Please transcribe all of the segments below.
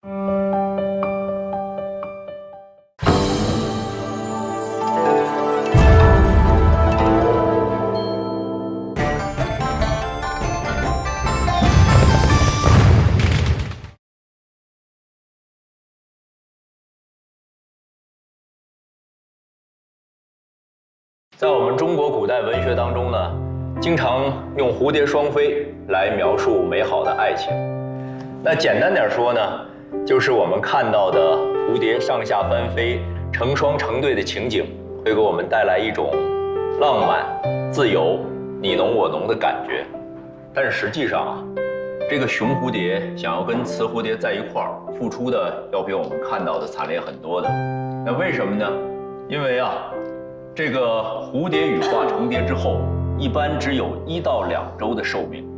在我们中国古代文学当中呢，经常用蝴蝶双飞来描述美好的爱情。那简单点说呢，就是我们看到的蝴蝶上下翻飞、成双成对的情景，会给我们带来一种浪漫、自由、你侬我侬的感觉。但是实际上啊，这个雄蝴蝶想要跟雌蝴蝶在一块儿，付出的要比我们看到的惨烈很多的。那为什么呢？因为啊，这个蝴蝶羽化成蝶之后，一般只有1到2周的寿命，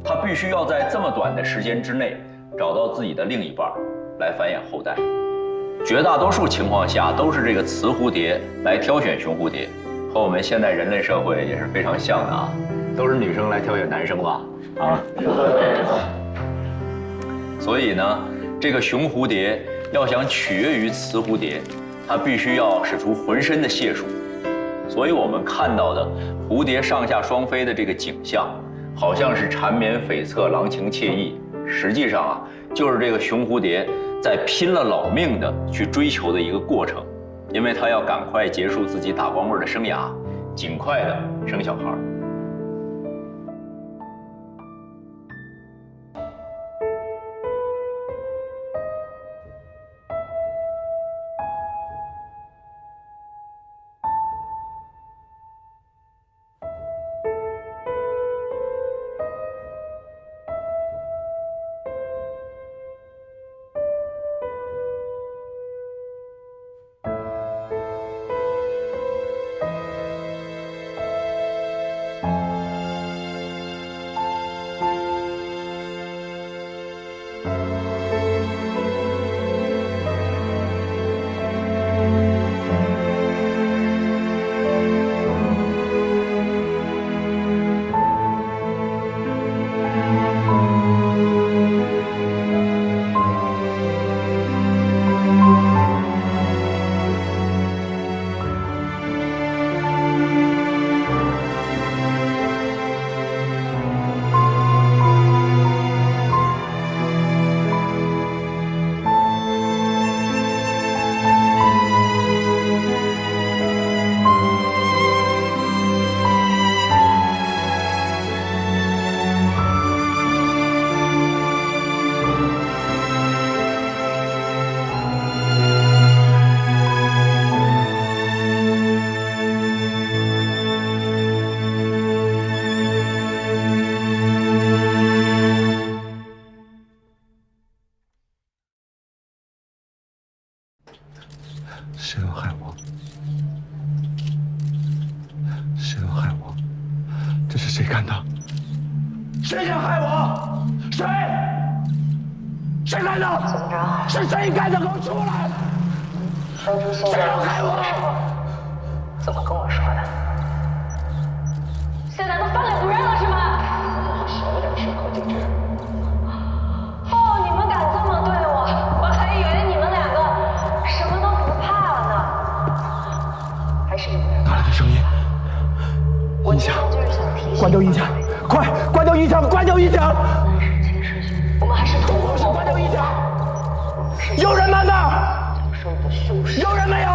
它必须要在这么短的时间之内找到自己的另一半来繁衍后代。绝大多数情况下都是这个雌蝴蝶来挑选雄蝴蝶，和我们现代人类社会也是非常像的啊，都是女生来挑选男生吧？啊，所以呢，这个雄蝴蝶要想取悦于雌蝴蝶，它必须要使出浑身的解数。所以我们看到的蝴蝶上下双飞的这个景象，好像是缠绵悱恻、郎情妾意，实际上啊，就是这个雄蝴蝶在拼了老命的去追求的一个过程，因为它要赶快结束自己打光棍的生涯，尽快的生小孩。谁要害我？谁要害我？这是谁干的？谁想害我？谁？谁干的？怎么着？是谁干的？给我出来！说出现在的害我？怎么跟我说的？现在都翻脸不认了是吗？少点适可敬之。哦，你们敢这么对我，我还以为你们两个什么都不怕了呢。还是你们俩哪来的声音？音响，关掉音响，快关掉音响，关掉音响！那是前世兄，我们还是同不是关掉音响！有人吗？那说的凶手。有人没有？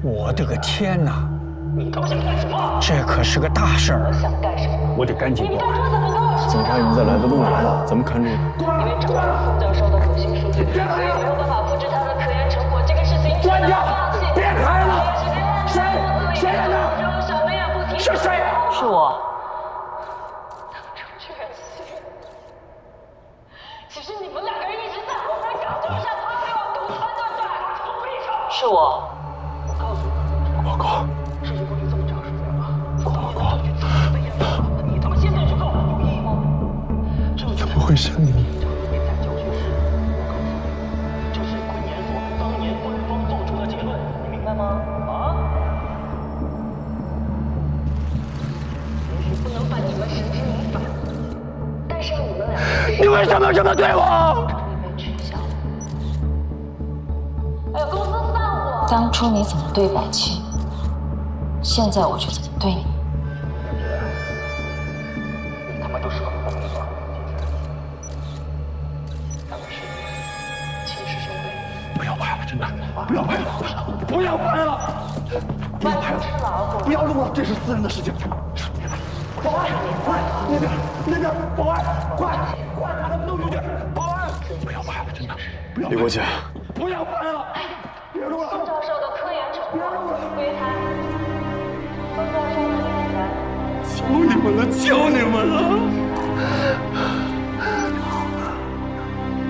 我的个天哪！你到底想干什么？这可是个大事儿，想干什么？我得赶紧过来。你当初怎么跟我说的？警察已经在来的路上，咱们看路。因为掌握了副教授的可信数据，所以没有办法复制他的科研成果。这个事情关掉！别开了！谁？谁来的？小妹也不提。是谁？是我。其实你们两个人一直在后面搞，就是想把我毒穿对不对？是我。我告诉你，报告。事情过去这么长时间了，报告。你他妈现在就告我有意吗？怎么会是你？别再教训师，我告诉你，这是昆研所当年官方做出的结论，你明白吗？啊？也许不能把你们绳之以法，但是你们俩，你为什么这么对我？终于被取消了。当初你怎么对百庆，现在我就怎么对你。你他妈就是个疯子！咱们是亲师兄弟。不要拍了，真的，不要拍了，不要拍了，不要拍了，不要录了，这是私人的事情。保安，快那边，保安，快把他们弄出去！保安，不要拍了，真的，不要。李国杰，不要拍了，别录了。宋教授的科研成果归他。宋教授的演员，求你们了，求你们了！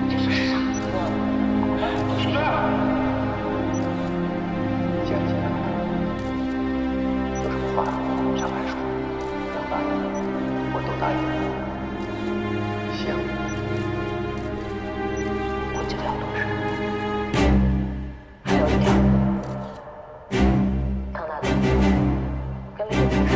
这是傻子。姐，有什么话上来说，能答应的我都答应了。行，我尽量做事。还有一点，唐大哥，跟李总说。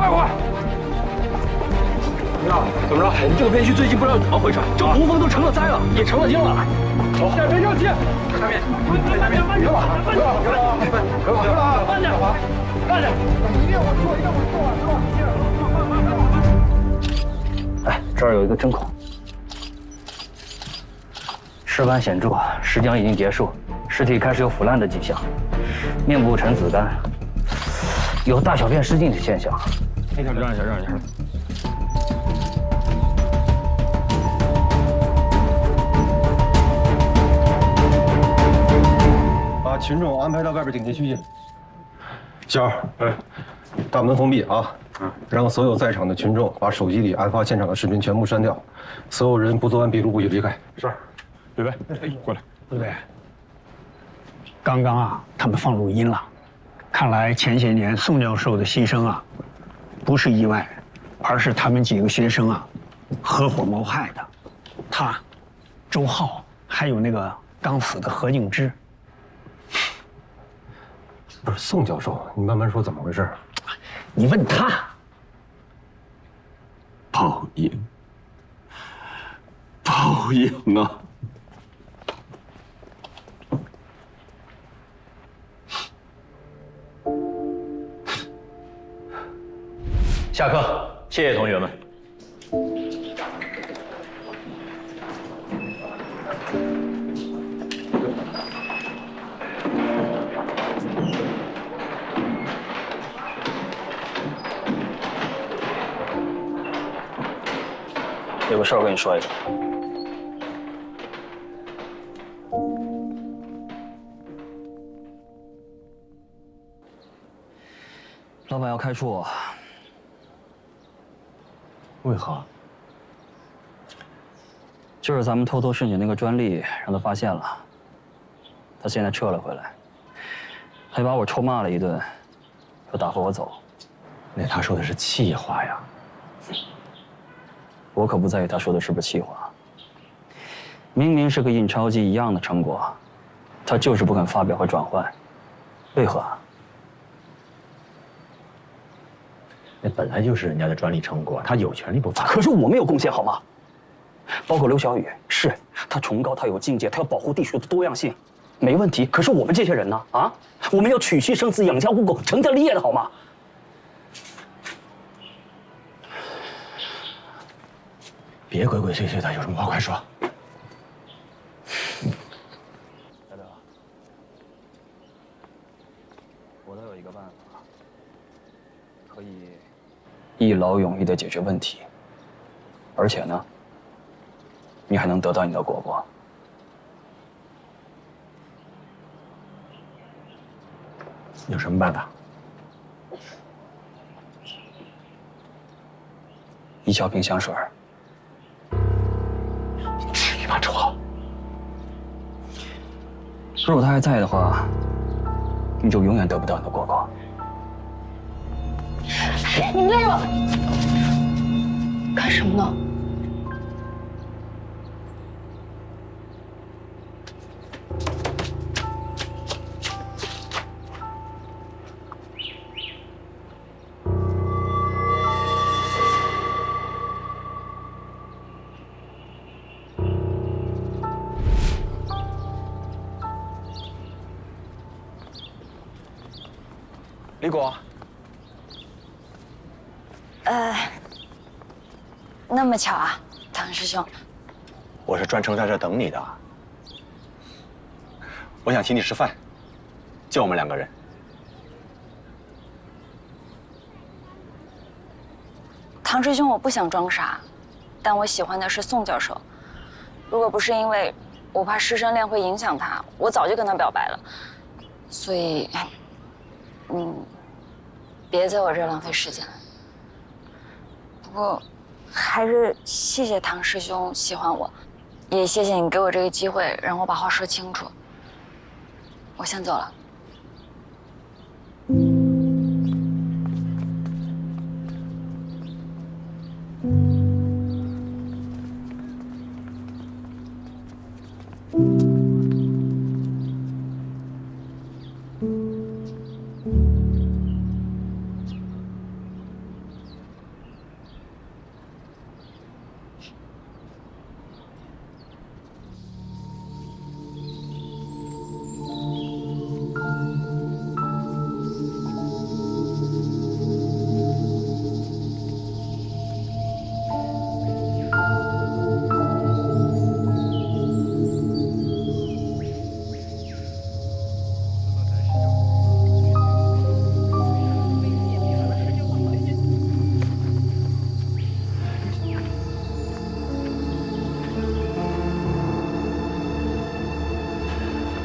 快！怎么着？我们这个片区最近不知道怎么回事，这洪峰都成了灾了，也成了精了。走，别着急，下面，慢点，慢点，哎，这儿有一个针孔，尸斑显著，尸僵已经结束，尸体开始有腐烂的迹象，面部呈紫绀，有大小便失禁的现象。让一下。把群众安排到外边警戒区去。小二，大门封闭啊！让所有在场的群众把手机里案发现场的视频全部删掉，所有人不做完笔录不许离开。是，北北，过来。对不对？刚刚啊，他们放录音了，看来前些年宋教授的牺牲啊，不是意外，而是他们几个学生啊，合伙谋害的。他、周浩，还有那个刚死的何敬之。不是宋教授，你慢慢说怎么回事？你问他。报应啊！下课，谢谢同学们。有个事儿跟你说一下。老板要开除我。为何？就是咱们偷偷申请那个专利，让他发现了，他现在撤了回来，还把我臭骂了一顿，说打发我走。那他说的是气话呀。我可不在意他说的是不是气话。明明是个印钞机一样的成果，他就是不肯发表和转换，为何？那本来就是人家的专利成果，他有权利不发。可是我没有贡献，好吗？包括刘小雨，是他崇高，他有境界，他要保护地球的多样性，没问题。可是我们这些人呢？啊，我们要娶妻生子，养家糊口，成家立业的好吗？别鬼鬼祟祟的，有什么话快说。大德，我倒有一个办法，可以一劳永逸的解决问题，而且呢，你还能得到你的果果。有什么办法？一小瓶香水。至于吗，周浩？如果他还在的话，你就永远得不到你的果果。你累了，干什么呢？李果。那么巧啊，唐师兄。我是专程在这等你的。我想请你吃饭，就我们2个人。唐师兄，我不想装傻，但我喜欢的是宋教授。如果不是因为我怕师生恋会影响他，我早就跟他表白了。所以，别在我这儿浪费时间了。不过，还是谢谢唐师兄喜欢我，也谢谢你给我这个机会，让我把话说清楚。我先走了。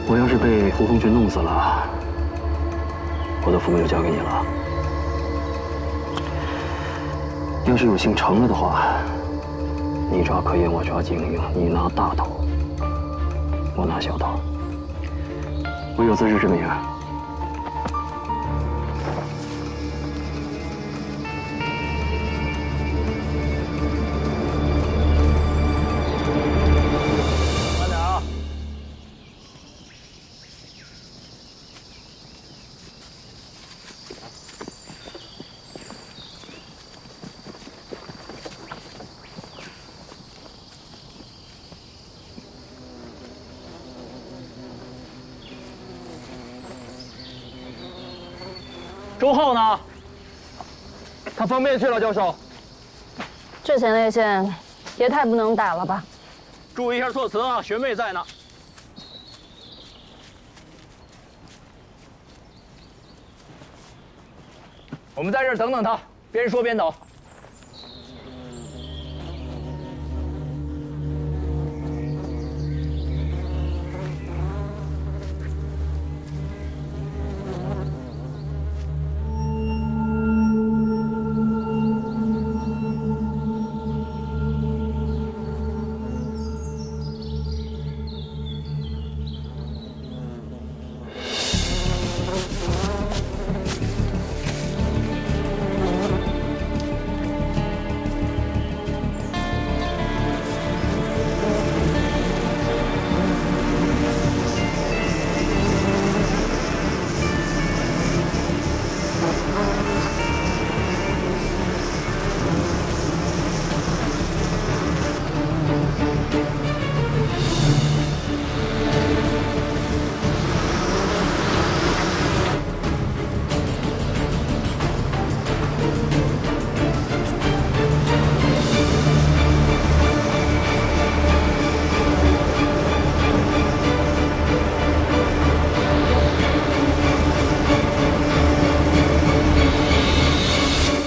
我要是被胡同群弄死了，我的父母就交给你了。要是有幸成了的话，你抓科研，我抓经营，你拿大头，我拿小头。我有自知之明。慢点啊！周浩呢？他方便去了，教授。这前列腺也太不能打了吧！注意一下措辞啊，学妹在呢。我们在这儿等等他，边说边等。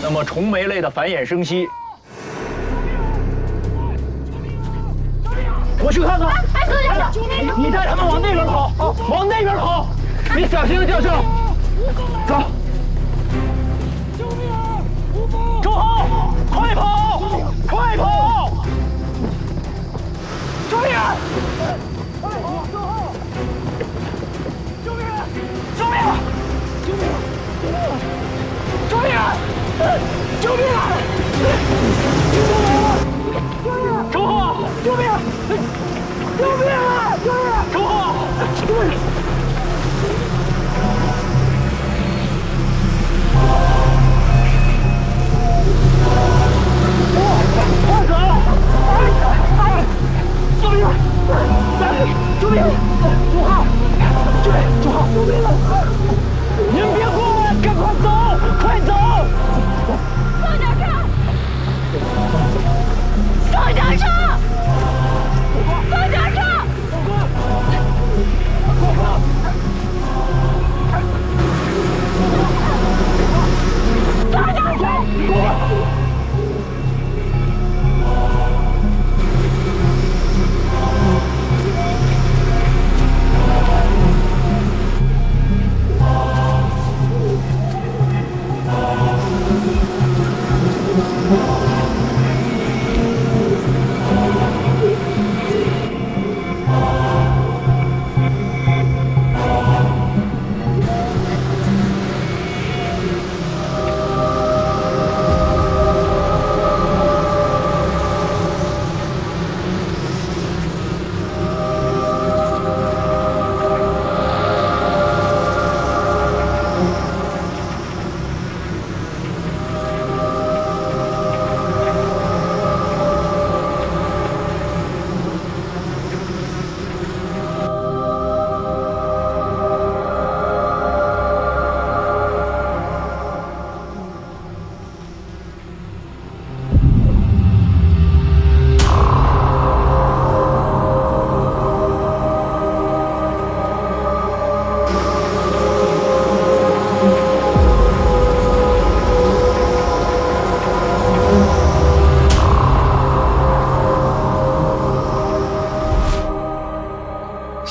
那么虫媒类的繁衍生息，我去看看。你带他们往那边跑，往那边跑。你小心了，教授。走。周浩，快跑！快跑！救命！快跑！周浩！救命！救命！救命！救命！救命！周浩！救命！救命啊！救命！周浩！救命！快走！救命！救命！周浩！救命！周浩！救命！您别过来，赶快走！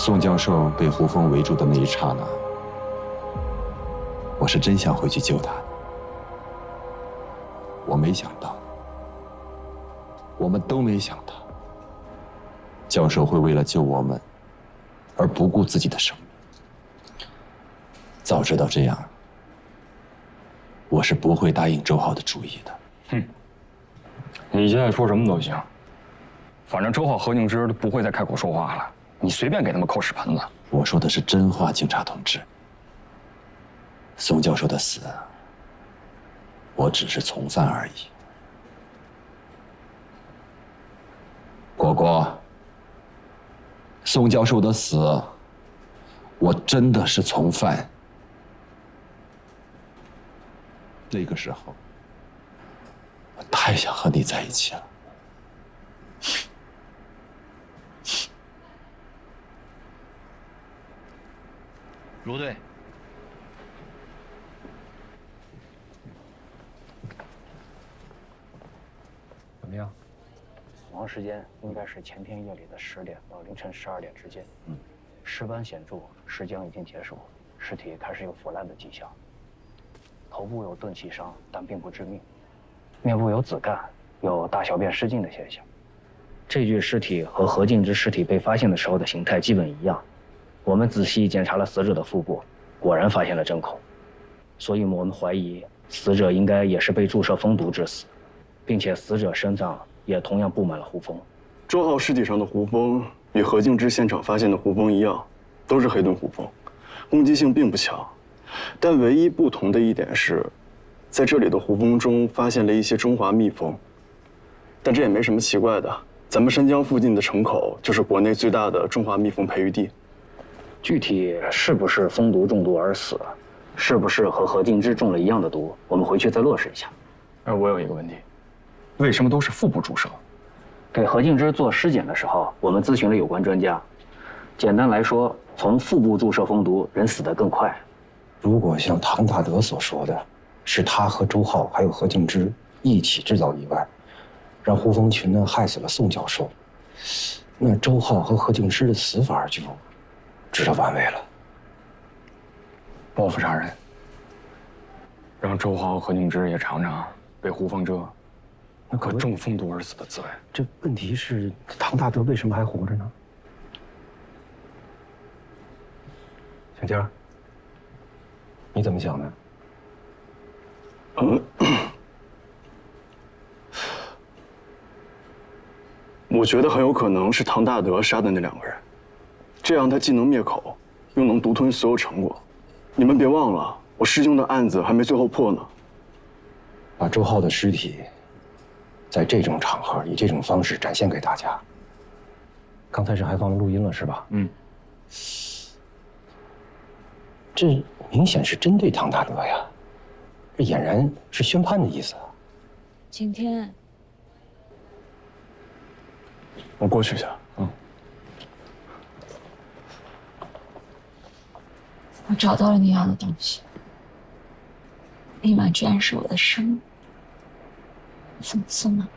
宋教授被胡风围住的那一刹那，我是真想回去救他的。我没想到，我们都没想到，教授会为了救我们而不顾自己的生命。早知道这样，我是不会答应周浩的主意的。哼，你现在说什么都行，反正周浩、何敬之都不会再开口说话了，你随便给他们扣屎盆子。我说的是真话，警察同志。宋教授的死，我只是从犯而已。果果，宋教授的死，我真的是从犯。那个时候，我太想和你在一起了。如队，怎么样？死亡时间应该是前天夜里的10点到凌晨12点之间。尸斑显著，尸僵已经结束，尸体开始有腐烂的迹象。头部有钝器伤，但并不致命。面部有紫绀，有大小便失禁的现象。这具尸体和何敬之尸体被发现的时候的形态基本一样。我们仔细检查了死者的腹部，果然发现了针孔，所以我们怀疑死者应该也是被注射蜂毒致死，并且死者身上也同样布满了胡蜂。周浩尸体上的胡蜂与何敬之现场发现的胡蜂一样，都是黑盾胡蜂，攻击性并不强。但唯一不同的一点是，在这里的胡蜂中发现了一些中华蜜蜂，但这也没什么奇怪的。咱们申江附近的城口就是国内最大的中华蜜蜂培育地。具体是不是蜂毒中毒而死，是不是和何敬之中了一样的毒，我们回去再落实一下。我有一个问题，为什么都是腹部注射？给何敬之做尸检的时候，我们咨询了有关专家。简单来说，从腹部注射蜂毒，人死得更快。如果像唐大德所说的，是他和周浩还有何敬之一起制造意外，让胡蜂群呢害死了宋教授，那周浩和何敬之的死法就值得玩味了。报复杀人，让周浩和何敬之也尝尝被胡蜂蛰和中蜂毒而死的滋味。这问题是唐大德为什么还活着呢？小佳，你怎么想的？我觉得很有可能是唐大德杀的那2个人，这样他既能灭口，又能独吞所有成果。你们别忘了，我师兄的案子还没最后破呢。把周浩的尸体，在这种场合以这种方式展现给大家。刚才是还放了录音了，是吧？这明显是针对唐大德呀，这俨然是宣判的意思啊。今天我过去一下。我找到了你要的东西，立马居然是我的生日，讽刺吗？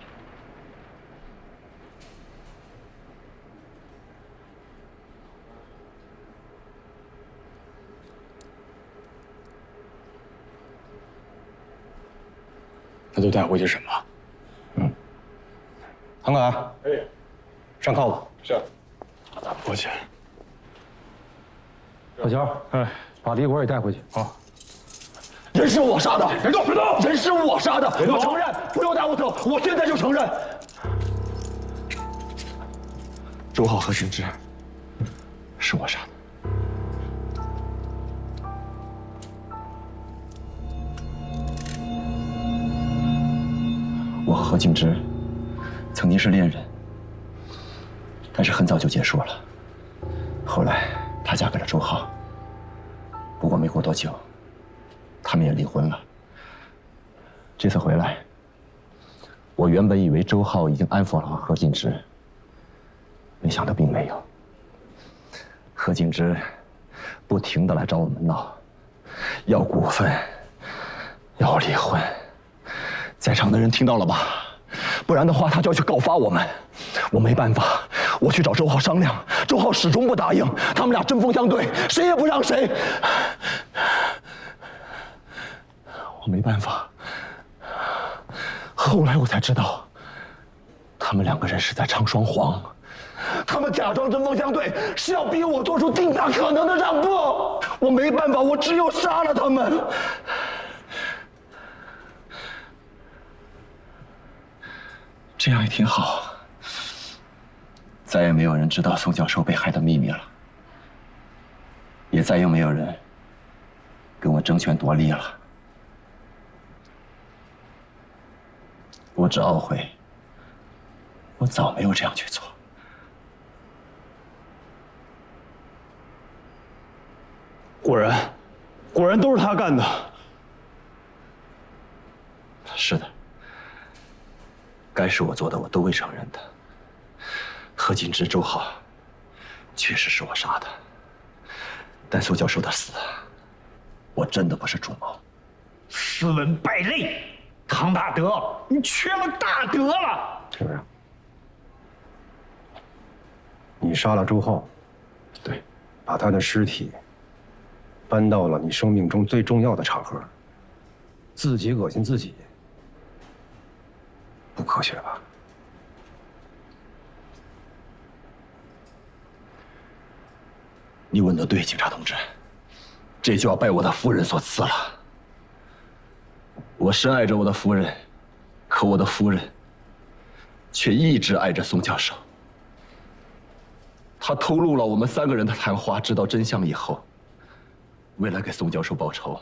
那就带回去审吧。唐敢，上铐子。是。过去。小乔，把李果也带回去。好。人是我杀的，别动，别动！人是我杀的，我承认，不用打我头，我现在就承认。周浩和景之，是我杀的。我和何敬之曾经是恋人，但是很早就结束了。后来她嫁给了周浩，不过没过多久，他们也离婚了。这次回来，我原本以为周浩已经安抚了何敬之，没想到并没有。何敬之不停地来找我们闹，要股份，要离婚。在场的人听到了吧？不然的话，他就要去告发我们。我没办法，我去找周浩商量，周浩始终不答应，他们俩针锋相对，谁也不让谁。我没办法。后来我才知道，他们2个人是在唱双簧，他们假装针锋相对，是要逼我做出尽大可能的让步。我没办法，我只有杀了他们。这样也挺好，再也没有人知道宋教授被害的秘密了，也再也没有人跟我争权夺利了。我只懊悔，我早没有这样去做。果然都是他干的。是的，该是我做的，我都会承认的。何锦之、周浩，确实是我杀的，但苏教授的死，我真的不是主谋。斯文败类，唐大德，你缺了大德了！是不是？你杀了周浩，对，把他的尸体搬到了你生命中最重要的场合，自己恶心自己，不科学吧？你问得对，警察同志，这就要拜我的夫人所赐了。我深爱着我的夫人，可我的夫人却一直爱着宋教授。他偷录了我们3个人的谈话，知道真相以后，为了给宋教授报仇，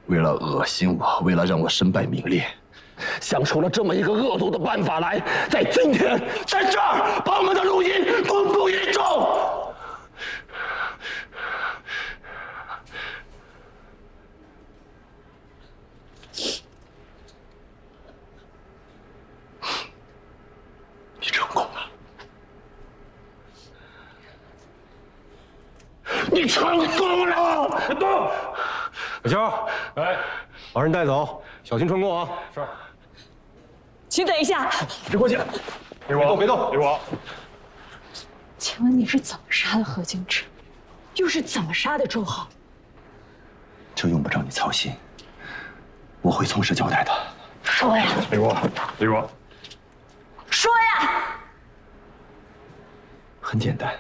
为了恶心我，为了让我身败名裂，想出了这么一个恶毒的办法来，在今天，在这儿把我们的录音公布于众。你成功了，你成功了！别动！小肖，哎，把人带走，小心穿过啊！是。请等一下，别过去！别动！别动！别动！请问你是怎么杀的何敬之，又是怎么杀的周浩？这用不着你操心，我会从实交代的。说呀！李国，李国，说呀！很简单，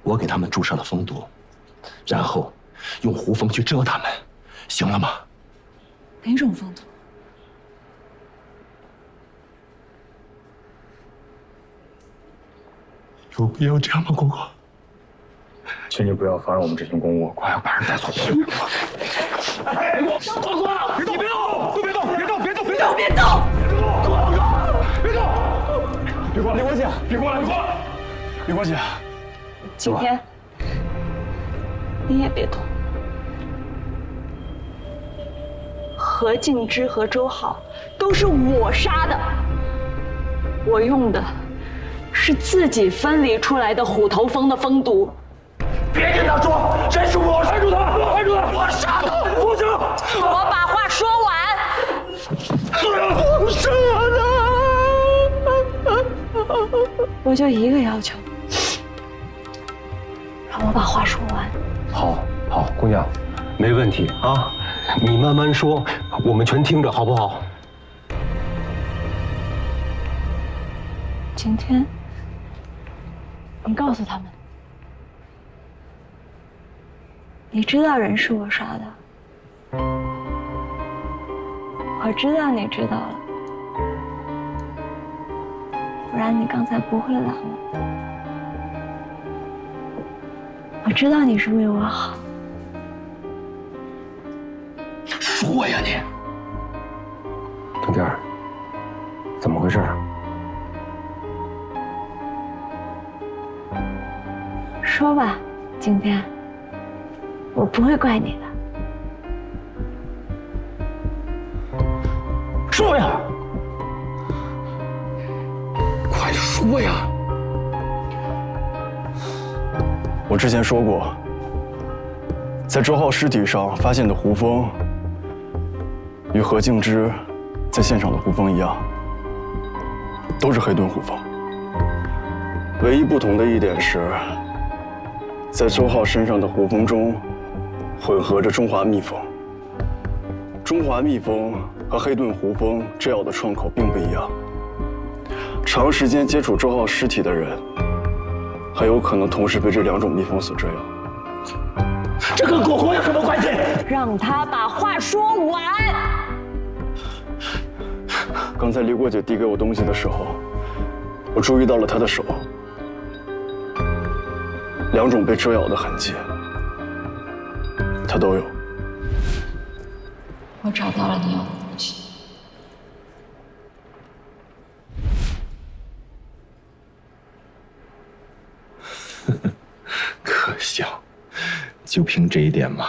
我给他们注射了蜂毒，然后用胡蜂去蛰他们，行了吗？哪种蜂毒？有必要这样吗，公公？请你不要妨碍我们执行公务，快把人带走！哎，光光，你别动！别动！别动！别动！别动！别动！别动！别过来！李国姐，别过来！别过来！李国姐，景天，你也别动。何敬之和周浩都是我杀的，我用的是自己分离出来的虎头蜂的蜂毒。别跟他说，这是我杀住他！杀住他！我杀的！不行！我把话说完。不是的，我就一个要求，让我把话说完。好，好，姑娘，没问题啊，你慢慢说，我们全听着，好不好？景天，你告诉他们，你知道人是我杀的，我知道你知道了，不然你刚才不会拦我。我知道你是为我好。说呀你！冬天儿，怎么回事？说吧，景天，我不会怪你的。说呀！快说呀！我之前说过，在周浩尸体上发现的胡蜂，与何敬之在现场的胡蜂一样，都是黑盾胡蜂。唯一不同的一点是，在周浩身上的胡蜂中混合着中华蜜蜂。中华蜜蜂和黑盾胡蜂蛰咬的创口并不一样。长时间接触周浩尸体的人，很有可能同时被这2种蜜蜂所蛰咬。这跟果果有什么关系？让他把话说完。刚才李果姐递给我东西的时候，我注意到了她的手，2种被蛰咬的痕迹，她都有。我找到了你要的东西。可笑，就凭这一点吗？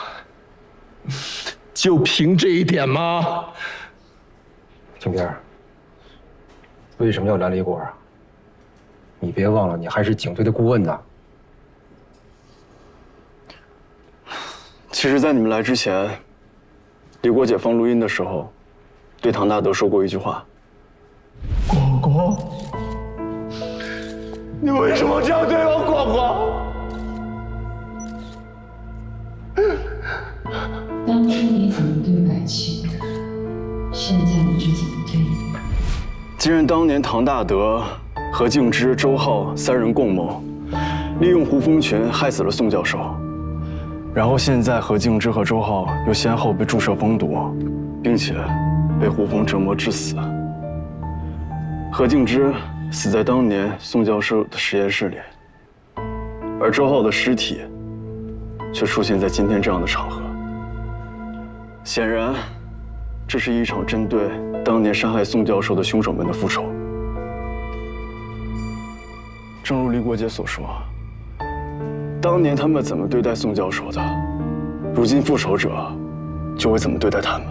就凭这一点吗？景边，为什么要拦李果啊？你别忘了，你还是警队的顾问呢。其实，在你们来之前，李果姐放录音的时候，对唐大德说过一句话：“果果，你为什么这样对我，果果？”当初你怎么对百清，现在我就怎么对你。既然当年唐大德、何敬之、周浩3人共谋，利用胡蜂群害死了宋教授，然后现在何敬之和周浩又先后被注射蜂毒，并且被胡蜂折磨致死。何敬之死在当年宋教授的实验室里，而周浩的尸体却出现在今天这样的场合。显然，这是一场针对当年杀害宋教授的凶手们的复仇。正如李果姐所说，当年他们怎么对待宋教授的，如今复仇者就会怎么对待他们。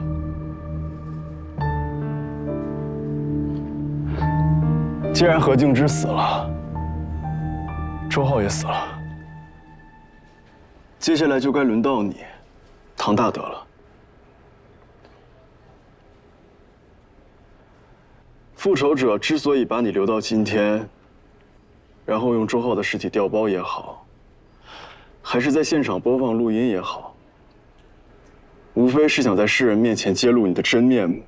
既然何敬之死了，周浩也死了，接下来就该轮到你，唐大德了。复仇者之所以把你留到今天，然后用周浩的尸体调包也好，还是在现场播放录音也好，无非是想在世人面前揭露你的真面目，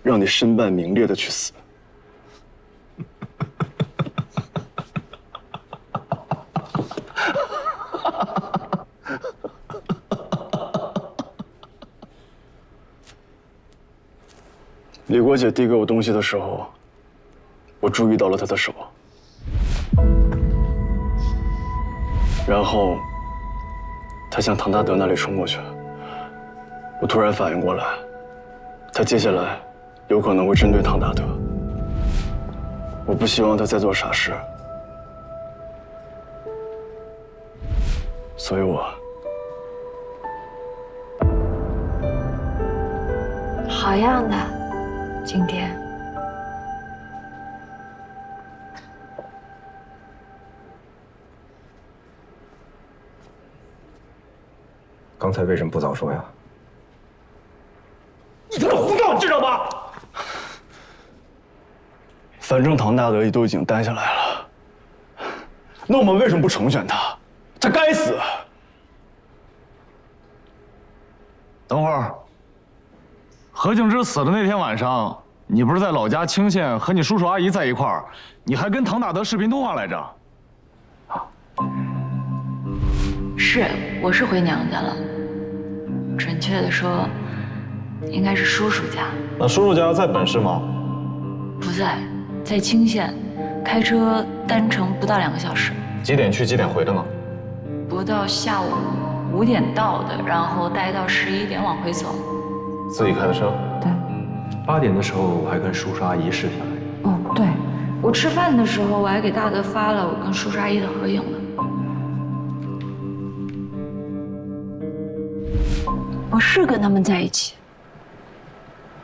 让你身败名裂的去死。李果姐递给我东西的时候，我注意到了她的手，然后她向唐大德那里冲过去。我突然反应过来，她接下来有可能会针对唐大德。我不希望她再做傻事，所以我好样的，景天。刚才为什么不早说呀？你他妈胡闹，知道吗？反正唐大德都已经担下来了，那我们为什么不成全他？他该死！等会儿，何敬之死的那天晚上，你不是在老家清县和你叔叔阿姨在一块儿，你还跟唐大德视频通话来着？是，我是回娘家了。准确的说，应该是叔叔家。那叔叔家在本市吗？不在，在清县，开车单程不到2个小时。几点去几点回的呢？不到下午5点到的，然后待到11点往回走。自己开的车？对。 8点的时候，我还跟叔叔阿姨视频了。哦，对，我吃饭的时候，我还给大德发了我跟叔叔阿姨的合影呢。我是跟他们在一起，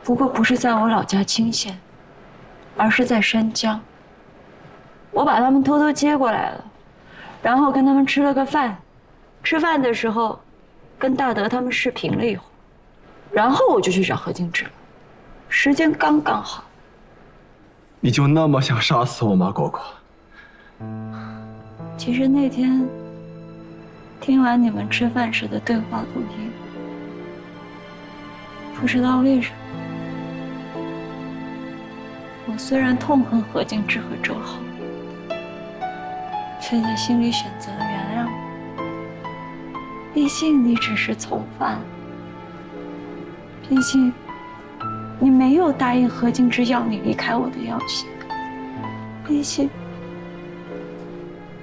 不过不是在我老家清县，而是在山江。我把他们偷偷接过来了，然后跟他们吃了个饭。吃饭的时候，跟大德他们视频了一会儿，然后我就去找何敬之了。 时间刚刚好，你就那么想杀死我吗，果果？其实那天听完你们吃饭时的对话录音，不知道为什么，我虽然痛恨何敬之和周浩，却在心里选择了原谅你。毕竟你只是从犯，毕竟你没有答应何敬之要你离开我的要挟，毕竟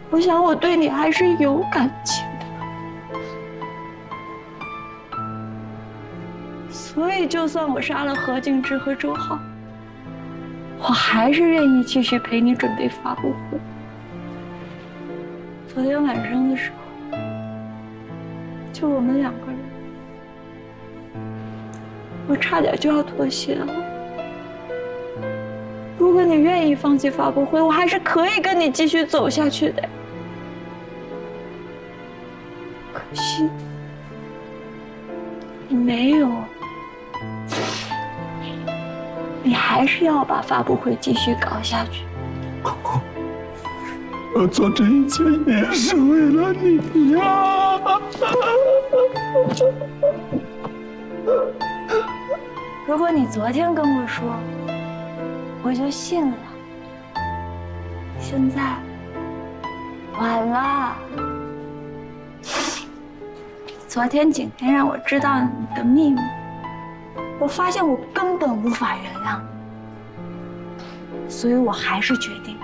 我想我对你还是有感情的，所以就算我杀了何敬之和周浩，我还是愿意继续陪你准备发布会。昨天晚上的时候，就我们2个人，我差点就要妥协了。如果你愿意放弃发布会，我还是可以跟你继续走下去的。可惜你没有，你还是要把发布会继续搞下去。公公，我做这一切也是为了你呀！如果你昨天跟我说，我就信了。现在晚了。昨天景天让我知道你的秘密，我发现我根本无法原谅你，所以我还是决定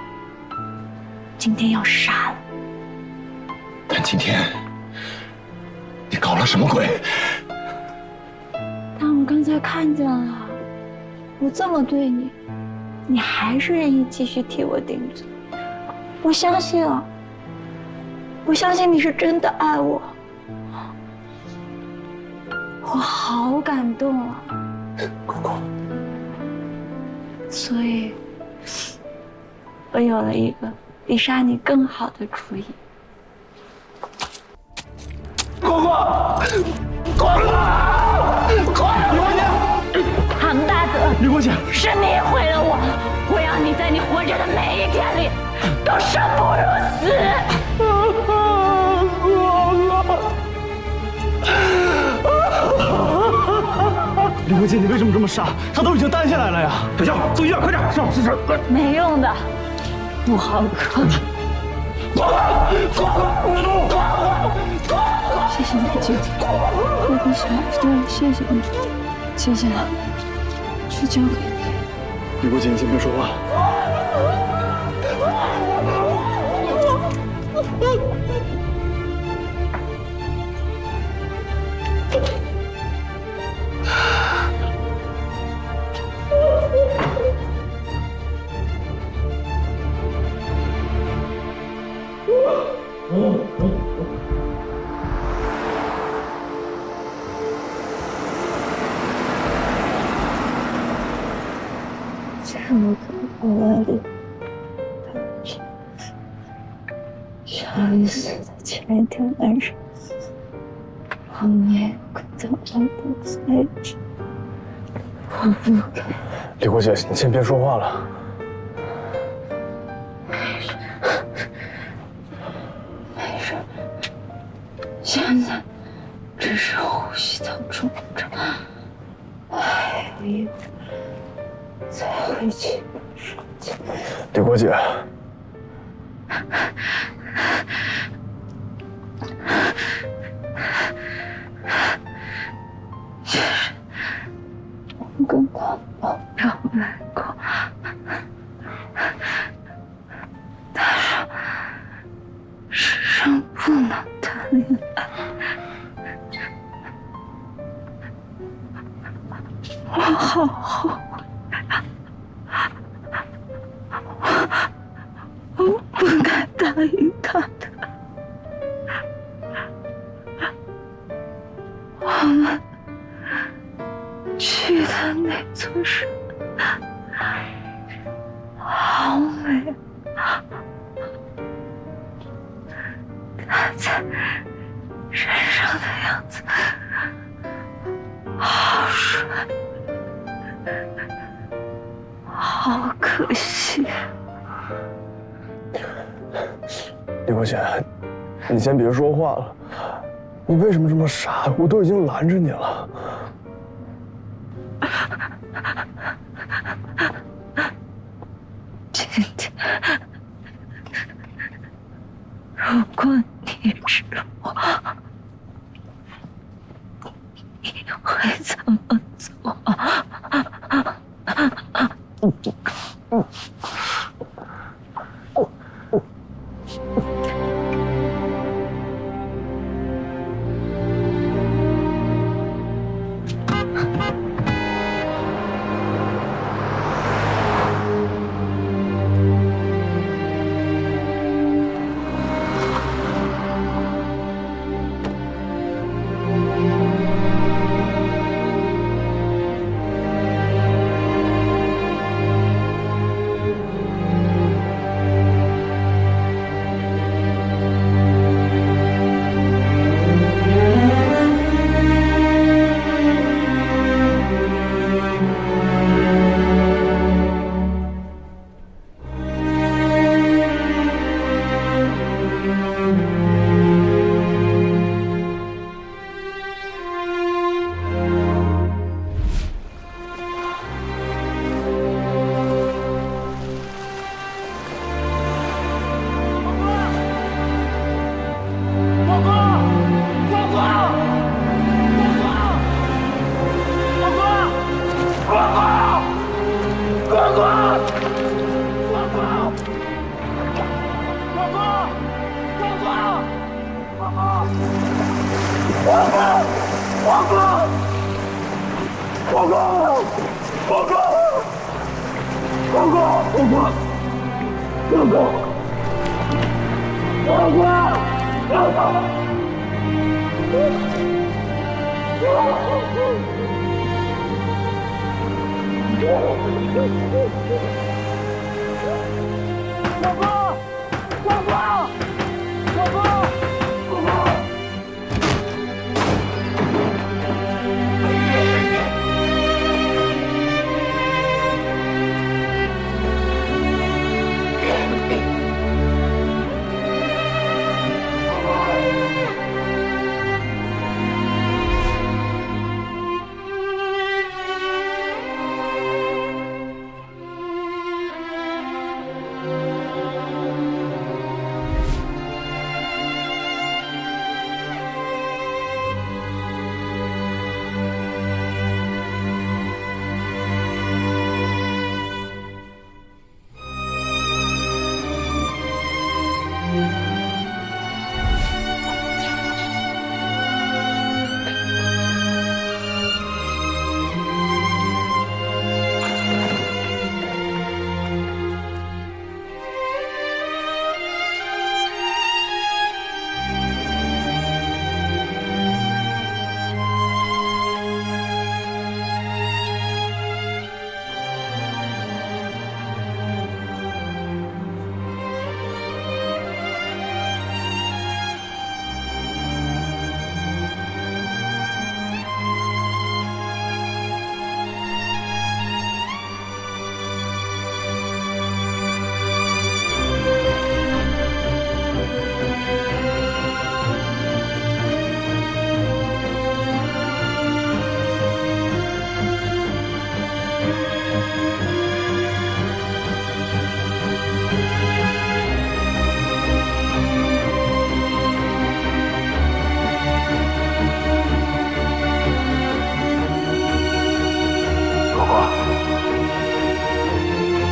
今天要杀了。但今天你搞了什么鬼？但我刚才看见了，我这么对你，你还是愿意继续替我顶嘴。我相信啊，我相信你是真的爱我。我好感动啊，公公。所以，我有了一个比杀你更好的主意。公公，公公，李国姐，唐大德，李国姐，是你毁了我，我要你在你活着的每一天里都生不如死。李国姐，你为什么这么傻？他都已经担下来了呀！小肖，送医院，快点！是。没用的，不好可。谢谢你，姐姐，我不想对，谢谢你，谢谢了，去交给你。李国姐，你先别说话。这么多年里，小雨死的前一天晚上，我没有跟他们在一起，我不该。李国姐，你先别说话了。没事，现在只是呼吸道肿着，还有一会儿才会去睡觉。李国姐，其实我跟他保证来过，他说世上不能谈恋爱。我好后悔，我不该答应他的。我们去的那座山好美，他在山上的样子好帅。好可惜，李国贤，你先别说话了。你为什么这么傻？我都已经拦着你了。姐姐，如果你是我，你会怎么做？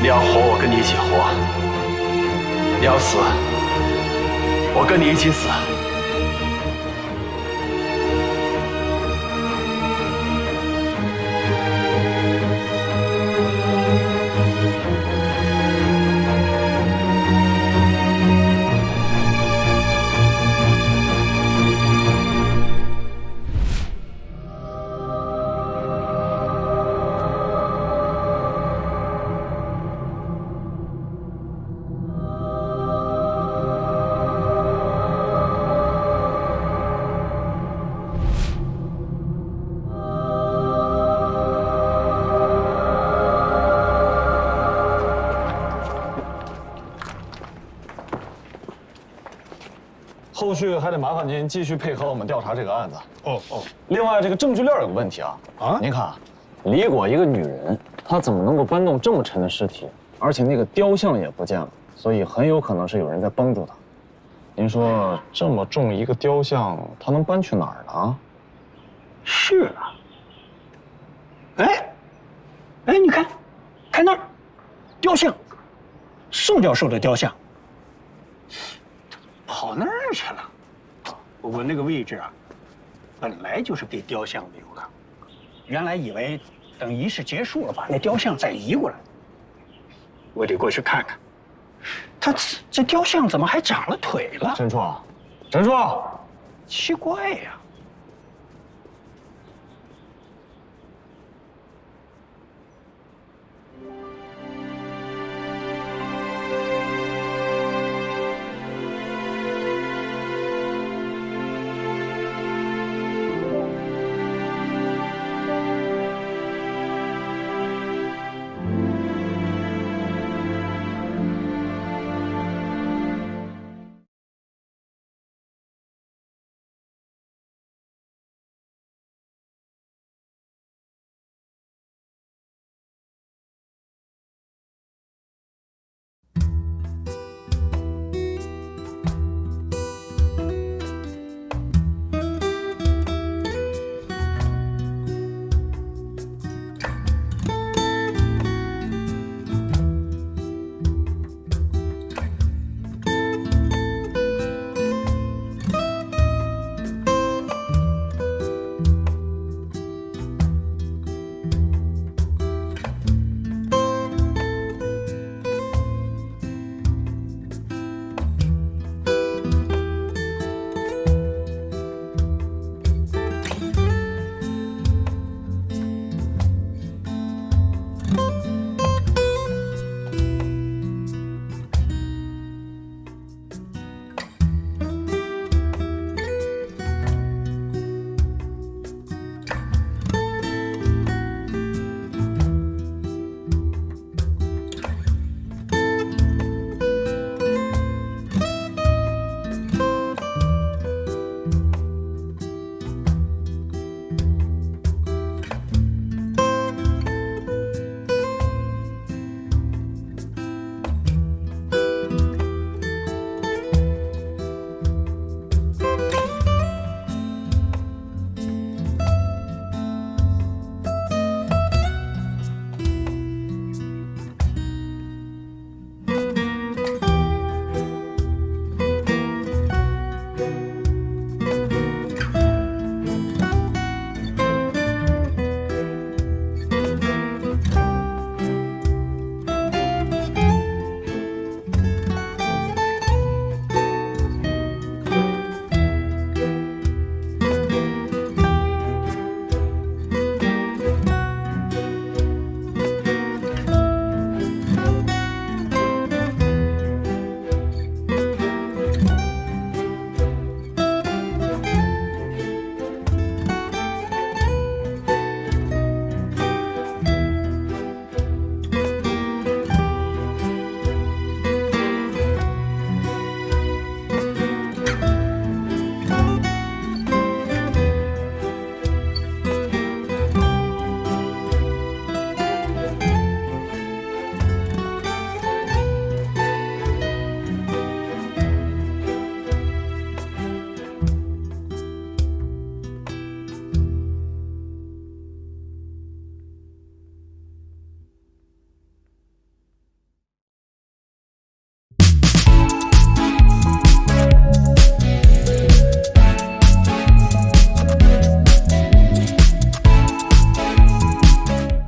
你要活，我跟你一起活；你要死，我跟你一起死。后续还得麻烦您继续配合我们调查这个案子。哦。另外，这个证据链有个问题啊。您看，李果一个女人，她怎么能够搬动这么沉的尸体？而且那个雕像也不见了，所以很有可能是有人在帮助她。您说这么重一个雕像，她能搬去哪儿呢？是啊。哎，你看那儿，雕像，宋教授的雕像，跑那儿去了。不过那个位置啊，本来就是给雕像留的，原来以为等仪式结束了，把那雕像再移过来。我得过去看看，他这雕像怎么还长了腿了？陈处，奇怪呀。